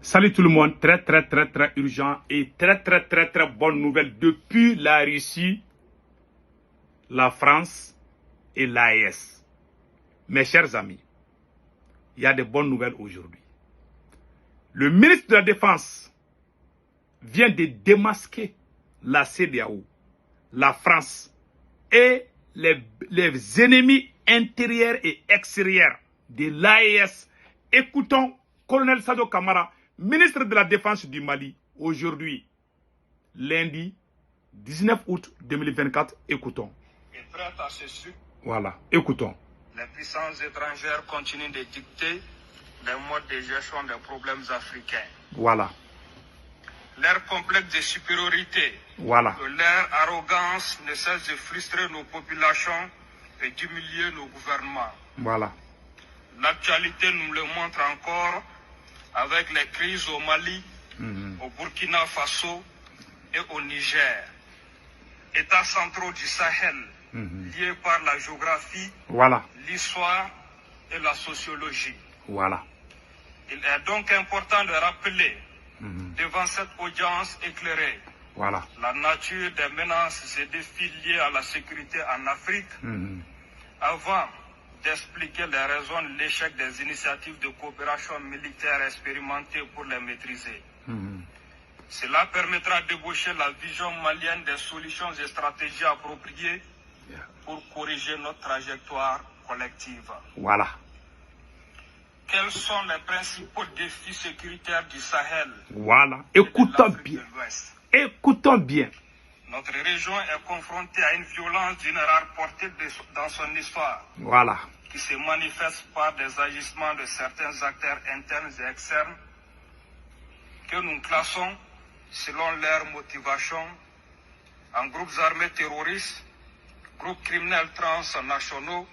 Salut tout le monde, très urgent et très bonne nouvelle depuis la Russie, la France et l'AES. Mes chers amis, il y a de bonnes nouvelles aujourd'hui. Le ministre de la Défense vient de démasquer la CEDEAO, la France et les ennemis intérieurs et extérieurs de l'AES. Écoutons Colonel Sado Kamara, ministre de la Défense du Mali, aujourd'hui, lundi 19 août 2024. Écoutons. Et prête à ce sucre. Voilà, écoutons. Les puissances étrangères continuent de dicter les modes de gestion des problèmes africains. Voilà. Leur complexe de supériorité, voilà. Leur arrogance ne cesse de frustrer nos populations et d'humilier nos gouvernements. Voilà. L'actualité nous le montre encore avec les crises au Mali, au Burkina Faso et au Niger. États centraux du Sahel, liés par la géographie, voilà. l'histoire et la sociologie. Voilà. Il est donc important de rappeler, devant cette audience éclairée, voilà. la nature des menaces et défis liés à la sécurité en Afrique, avant d'expliquer les raisons de l'échec des initiatives de coopération militaire expérimentées pour les maîtriser. Cela permettra d'ébaucher la vision malienne des solutions et stratégies appropriées pour corriger notre trajectoire collective. Voilà. Quels sont les principaux défis sécuritaires du Sahel? Voilà. Écoutons bien. Écoutons bien. Notre région est confrontée à une violence d'une rare portée dans son histoire. Voilà. Qui se manifeste par des agissements de certains acteurs internes et externes que nous classons selon leurs motivations en groupes armés terroristes, groupes criminels transnationaux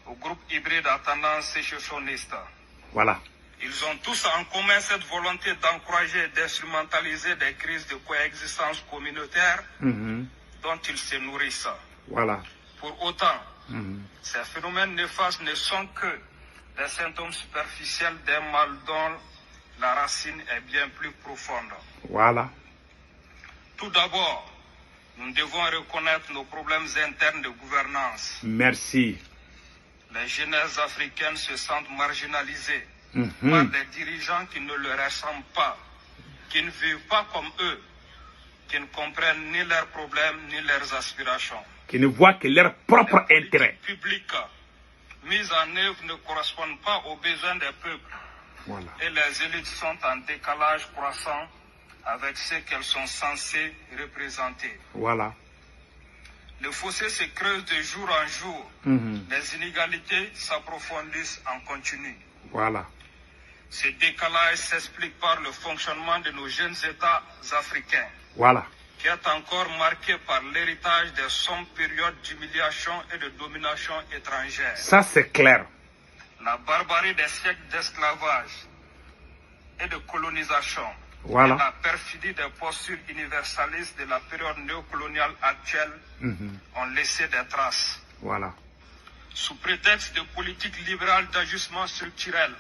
ou groupes hybrides à tendance sécessionniste. Voilà. Ils ont tous en commun cette volonté d'encourager et d'instrumentaliser des crises de coexistence communautaire dont ils se nourrissent. Voilà. Pour autant, ces phénomènes néfastes ne sont que des symptômes superficiels d'un mal dont la racine est bien plus profonde. Voilà. Tout d'abord, nous devons reconnaître nos problèmes internes de gouvernance. Merci. Les jeunesses africaines se sentent marginalisées par des dirigeants qui ne leur ressemblent pas, qui ne vivent pas comme eux, qui ne comprennent ni leurs problèmes ni leurs aspirations. Qui ne voient que leur propre intérêt. Les politiques publiques mises en œuvre ne correspondent pas aux besoins des peuples. Voilà. Et les élites sont en décalage croissant avec ce qu'elles sont censées représenter. Voilà. Le fossé se creuse de jour en jour. Les inégalités s'approfondissent en continu. Voilà. Ce décalage s'explique par le fonctionnement de nos jeunes États africains. Voilà. Qui est encore marqué par l'héritage des sombres périodes d'humiliation et de domination étrangère. Ça, c'est clair. La barbarie des siècles d'esclavage et de colonisation. Voilà. Et la perfidie des postures universalistes de la période néocoloniale actuelle ont laissé des traces. Voilà. Sous prétexte de politiques libérales d'ajustement structurel,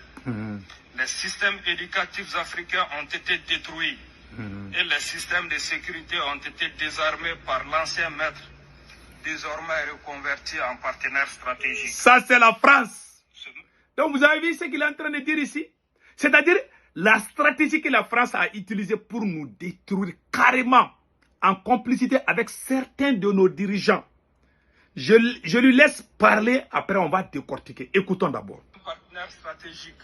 les systèmes éducatifs africains ont été détruits et les systèmes de sécurité ont été désarmés par l'ancien maître, désormais reconverti en partenaire stratégique. Ça, c'est la France. Donc, vous avez vu ce qu'il est en train de dire ici? C'est-à-dire la stratégie que la France a utilisée pour nous détruire carrément en complicité avec certains de nos dirigeants. Je lui laisse parler, après on va décortiquer. Écoutons d'abord. Partenaire stratégique,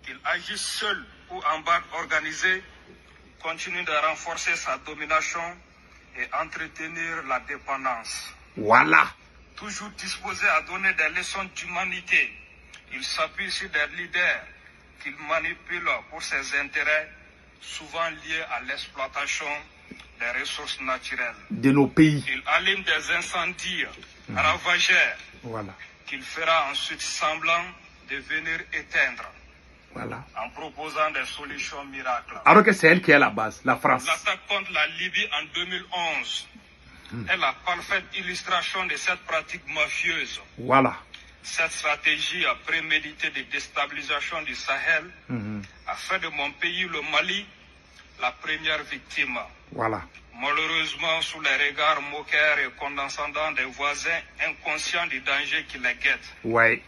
qu'il agisse seul ou en bande organisée, continue de renforcer sa domination et entretenir la dépendance. Voilà. Toujours disposé à donner des leçons d'humanité, il s'appuie sur des leaders qu'il manipule pour ses intérêts, souvent liés à l'exploitation des ressources naturelles de nos pays. Il allume des incendies ravageurs voilà. Qu'il fera ensuite semblant de venir éteindre. Voilà. En proposant des solutions miracles. Alors que c'est elle qui est à la base, la France. L'attaque contre la Libye en 2011 est la parfaite illustration de cette pratique mafieuse. Voilà. Cette stratégie préméditée de déstabilisation du Sahel a fait de mon pays, le Mali, la première victime. Voilà. Malheureusement, sous les regards moqueurs et condescendants des voisins inconscients du danger qui les guette, Ouais.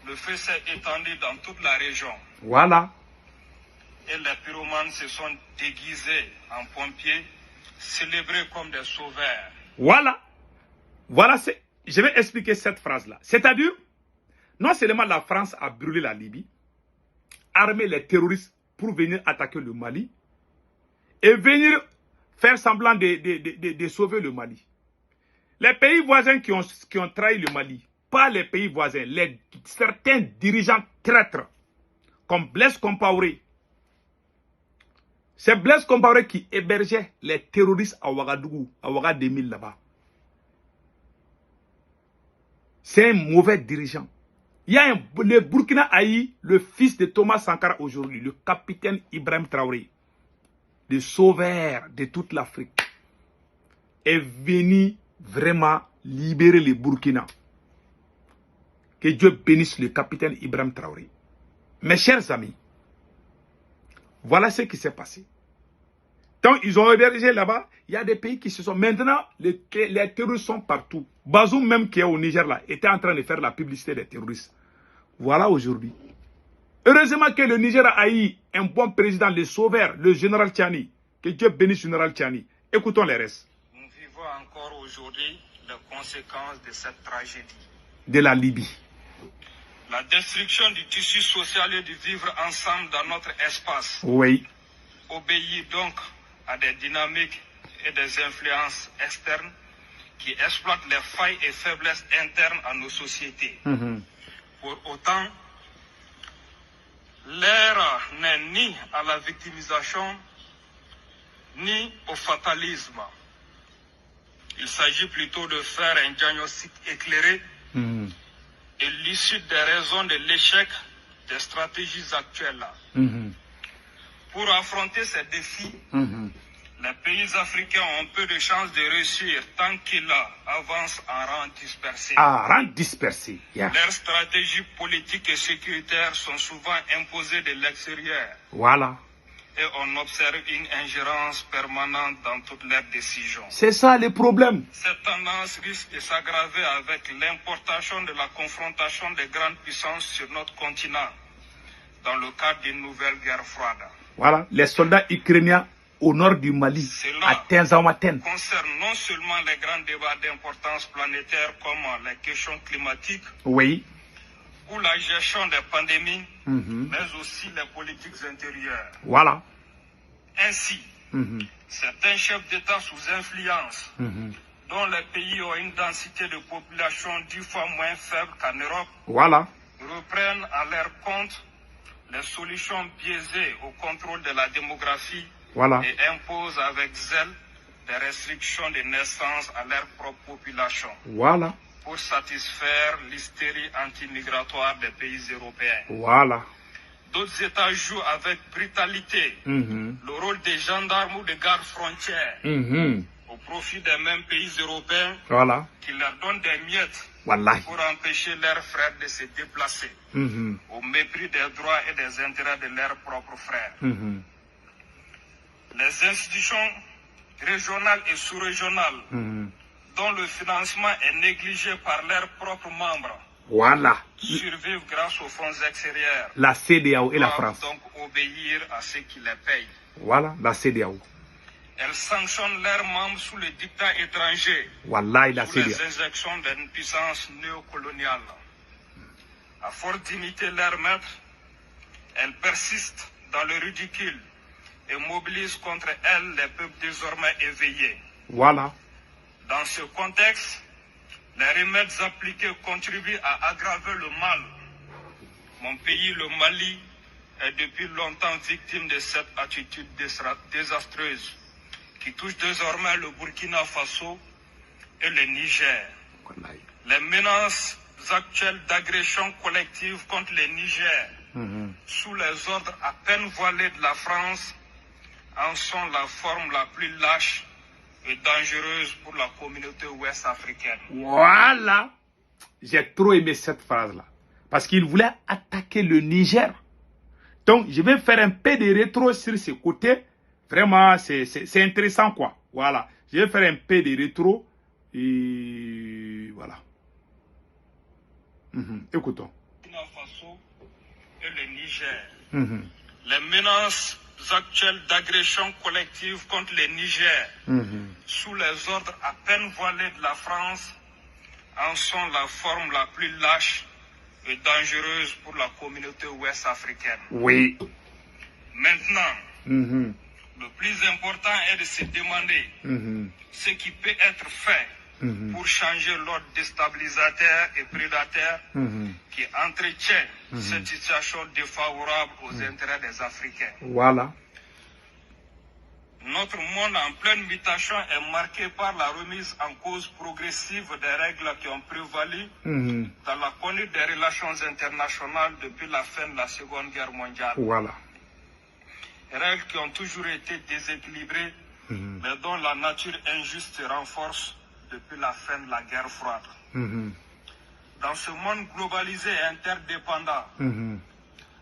le feu s'est étendu dans toute la région. Voilà. Et les pyromanes se sont déguisés en pompiers, célébrés comme des sauveurs. Voilà. Voilà, je vais expliquer cette phrase-là. C'est-à-dire, non seulement la France a brûlé la Libye, armé les terroristes pour venir attaquer le Mali, et venir faire semblant de sauver le Mali. Les pays voisins qui ont trahi le Mali, pas les pays voisins, certains dirigeants traîtres, comme Blaise Compaoré. C'est Blaise Compaoré qui hébergeait les terroristes à Ouagadougou, à Ouagadémil là-bas. C'est un mauvais dirigeant. Il y a le Burkina a eu le fils de Thomas Sankara aujourd'hui, le capitaine Ibrahim Traoré, le sauveur de toute l'Afrique, est venu vraiment libérer le Burkina. Que Dieu bénisse le capitaine Ibrahim Traoré. Mes chers amis, voilà ce qui s'est passé. Tant ils ont hébergé là-bas, il y a des pays qui se sont... Maintenant, les terroristes sont partout. Bazoum même qui est au Niger là, était en train de faire la publicité des terroristes. Voilà aujourd'hui. Heureusement que le Niger a eu un bon président, le sauveur, le général Tchani. Que Dieu bénisse le général Tchani. Écoutons les restes. Nous vivons encore aujourd'hui les conséquences de cette tragédie. De la Libye. La destruction du tissu social et du vivre ensemble dans notre espace. Oui. Obéit donc à des dynamiques et des influences externes qui exploitent les failles et faiblesses internes à nos sociétés. Pour autant, l'ère n'est ni à la victimisation, ni au fatalisme. Il s'agit plutôt de faire un diagnostic éclairé et l'issue des raisons de l'échec des stratégies actuelles. Pour affronter ces défis, les pays africains ont peu de chances de réussir tant qu'ils avancent en rang dispersé. Ah, rang dispersé. Yeah. Leurs stratégies politiques et sécuritaires sont souvent imposées de l'extérieur. Voilà. Et on observe une ingérence permanente dans toutes leurs décisions. C'est ça le problème. Cette tendance risque de s'aggraver avec l'importation de la confrontation des grandes puissances sur notre continent dans le cadre d'une nouvelle guerre froide. Voilà, les soldats ukrainiens au nord du Mali, à Tenzamaten. Concerne non seulement les grands débats d'importance planétaire comme les questions climatiques, oui, ou la gestion des pandémies, mais aussi les politiques intérieures. Voilà. Ainsi, certains chefs d'État sous influence, dont les pays ont une densité de population 10 fois moins faible qu'en Europe, voilà, reprennent à leur compte les solutions biaisées au contrôle de la démographie, voilà, et imposent avec zèle des restrictions de naissance à leur propre population. Voilà. Pour satisfaire l'hystérie anti-migratoire des pays européens. Voilà. D'autres États jouent avec brutalité le rôle des gendarmes ou des gardes frontières au profit des mêmes pays européens, voilà, qui leur donnent des miettes pour empêcher leurs frères de se déplacer au mépris des droits et des intérêts de leurs propres frères. Les institutions régionales et sous-régionales dont le financement est négligé par leurs propres membres, voilà, survivent grâce aux fonds extérieurs. La CEDEAO et la France. Donc obéir à ceux qui les payent. Voilà, la CEDEAO. Elles sanctionnent leurs membres sous le dictat étranger, voilà, sous les injections d'une puissance néocoloniale. À force d'imiter leurs maîtres, elles persistent dans le ridicule et mobilisent contre elles les peuples désormais éveillés. Voilà. Dans ce contexte, les remèdes appliqués contribuent à aggraver le mal. Mon pays, le Mali, est depuis longtemps victime de cette attitude désastreuse qui touche désormais le Burkina Faso et le Niger. Les menaces actuelles d'agression collective contre le Niger, sous les ordres à peine voilés de la France, en sont la forme la plus lâche et dangereuse pour la communauté ouest africaine. Voilà. J'ai trop aimé cette phrase-là. Parce qu'il voulait attaquer le Niger. Donc, je vais faire un peu de rétro sur ce côté. Vraiment, c'est intéressant, quoi. Voilà. Je vais faire un peu de rétro. Et voilà. Écoutons. Burkina Faso et le Niger. Les menaces actuelles d'agression collective contre le Niger, sous les ordres à peine voilés de la France, en sont la forme la plus lâche et dangereuse pour la communauté ouest africaine. Oui. Maintenant, le plus important est de se demander ce qui peut être fait pour changer l'ordre déstabilisateur et prédateur qui entretient cette situation défavorable aux intérêts des Africains. Voilà. Notre monde en pleine mutation est marqué par la remise en cause progressive des règles qui ont prévalu dans la conduite des relations internationales depuis la fin de la Seconde Guerre mondiale. Voilà. Règles qui ont toujours été déséquilibrées, mais dont la nature injuste se renforce depuis la fin de la guerre froide. Dans ce monde globalisé et interdépendant,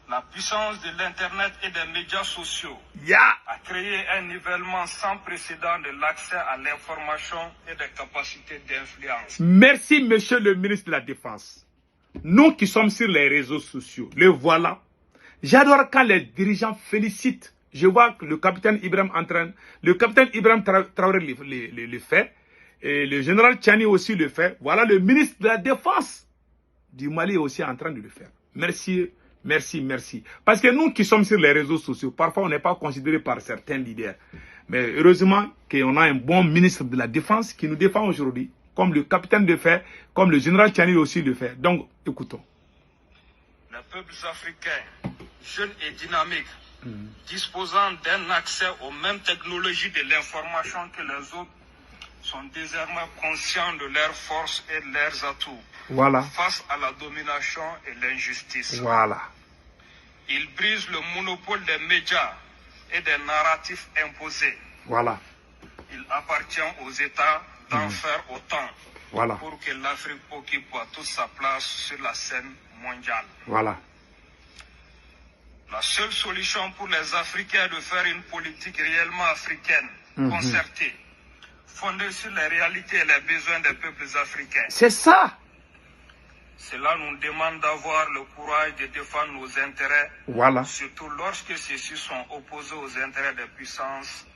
la puissance de l'Internet et des médias sociaux a créé un nivellement sans précédent de l'accès à l'information et des capacités d'influence. Merci, monsieur le ministre de la Défense. Nous qui sommes sur les réseaux sociaux, le voilà. J'adore quand les dirigeants félicitent. Je vois que le capitaine Ibrahim Traoré le fait. Et le général Tchani aussi le fait. Voilà, le ministre de la Défense du Mali est aussi en train de le faire. Merci, merci, merci. Parce que nous qui sommes sur les réseaux sociaux, parfois on n'est pas considérés par certains leaders. Mais heureusement qu'on a un bon ministre de la Défense qui nous défend aujourd'hui, comme le capitaine le fait, comme le général Tchani aussi le fait. Donc, écoutons. Les peuples africains, jeunes et dynamiques, disposant d'un accès aux mêmes technologies de l'information que les autres, sont désormais conscients de leurs forces et de leurs atouts. Voilà. Face à la domination et l'injustice. Voilà. Ils brisent le monopole des médias et des narratifs imposés. Voilà. Il appartient aux États d'en faire autant. Voilà. Pour que l'Afrique occupe toute sa place sur la scène mondiale. Voilà. La seule solution pour les Africains est de faire une politique réellement africaine, concertée, fondée sur les réalités et les besoins des peuples africains. C'est ça. Cela nous demande d'avoir le courage de défendre nos intérêts, voilà. Surtout lorsque ceux-ci sont opposés aux intérêts des puissances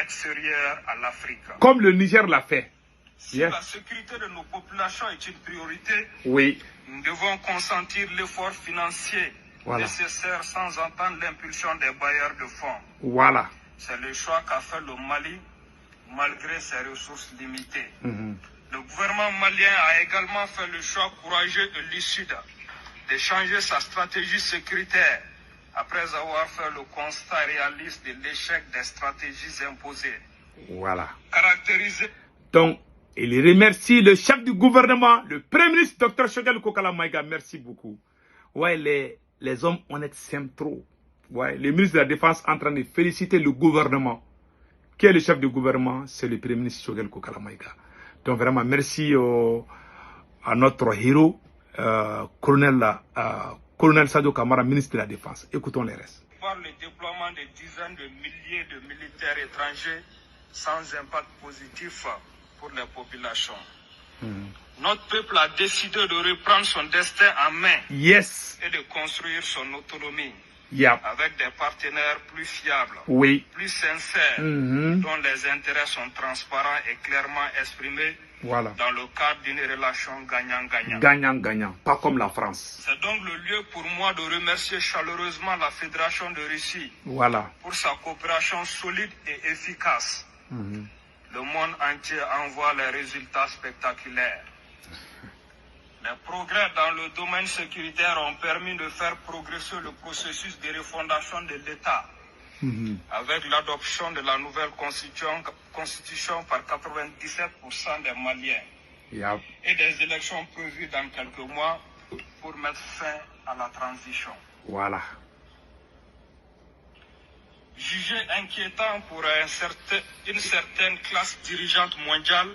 extérieures à l'Afrique. Comme le Niger l'a fait. Si la sécurité de nos populations est une priorité, nous devons consentir l'effort financier nécessaire sans entendre l'impulsion des bailleurs de fonds. Voilà. C'est le choix qu'a fait le Mali, malgré ses ressources limitées. Le gouvernement malien a également fait le choix courageux et lucide de changer sa stratégie sécuritaire après avoir fait le constat réaliste de l'échec des stratégies imposées. Voilà. Caractérisé. Donc, il remercie le chef du gouvernement, le Premier ministre, Dr Choguel Kokala Maïga. Merci beaucoup. Ouais, les hommes honnêtes s'aiment trop. Ouais, le ministre de la Défense est en train de féliciter le gouvernement. Qui est le chef du gouvernement? C'est le Premier ministre Choguel Kokala Maïga. Donc vraiment, merci à notre héros, colonel Sadio Kamara, ministre de la Défense. Écoutons les restes. Par le déploiement de dizaines de milliers de militaires étrangers sans impact positif pour les populations. Notre peuple a décidé de reprendre son destin en main et de construire son autonomie avec des partenaires plus fiables, plus sincères, dont les intérêts sont transparents et clairement exprimés dans le cadre d'une relation gagnant-gagnant. Gagnant-gagnant, pas comme la France. C'est donc le lieu pour moi de remercier chaleureusement la Fédération de Russie pour sa coopération solide et efficace. Le monde entier envoie les résultats spectaculaires. Les progrès dans le domaine sécuritaire ont permis de faire progresser le processus de refondation de l'État, avec l'adoption de la nouvelle constitution par 97% des Maliens et des élections prévues dans quelques mois pour mettre fin à la transition. Voilà. Jugé inquiétant pour une certaine classe dirigeante mondiale,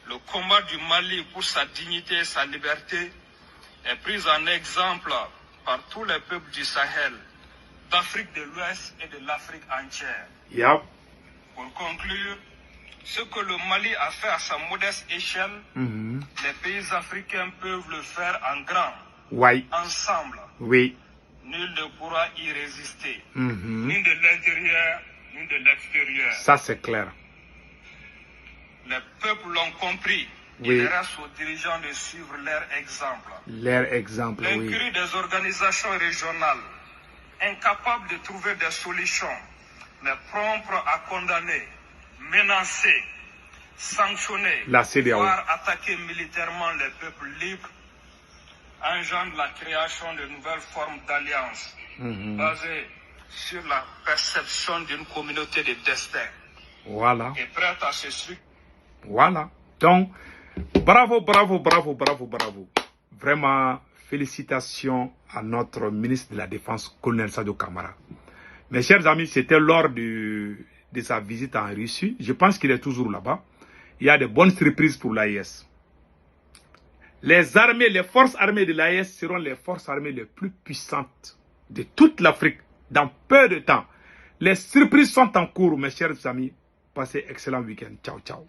le combat du Mali pour sa dignité et sa liberté est pris en exemple par tous les peuples du Sahel d'Afrique de l'Ouest et de l'Afrique entière. Yep. Pour conclure, ce que le Mali a fait à sa modeste échelle, les pays africains peuvent le faire en grand, Oui. ensemble. Oui. Nul ne pourra y résister, ni de l'intérieur, ni de l'extérieur. Ça, c'est clair. Les peuples l'ont compris. Oui. Il reste aux dirigeants de suivre leur exemple. Leur exemple, oui. L'incurie des organisations régionales, incapables de trouver des solutions, mais promptes à condamner, menacer, sanctionner, La CEDEAO. voire attaquer militairement les peuples libres, engendre la création de nouvelles formes d'alliances basées sur la perception d'une communauté de destin. Voilà. Et prête à se suivre. Voilà. Donc, bravo, bravo, bravo, bravo, bravo. Vraiment, félicitations à notre ministre de la Défense, Colonel Sadio Kamara. Mes chers amis, c'était lors de sa visite en Russie. Je pense qu'il est toujours là-bas. Il y a de bonnes surprises pour l'AES. Les armées, les forces armées de l'AES seront les forces armées les plus puissantes de toute l'Afrique dans peu de temps. Les surprises sont en cours, mes chers amis. Passez un excellent week-end. Ciao, ciao.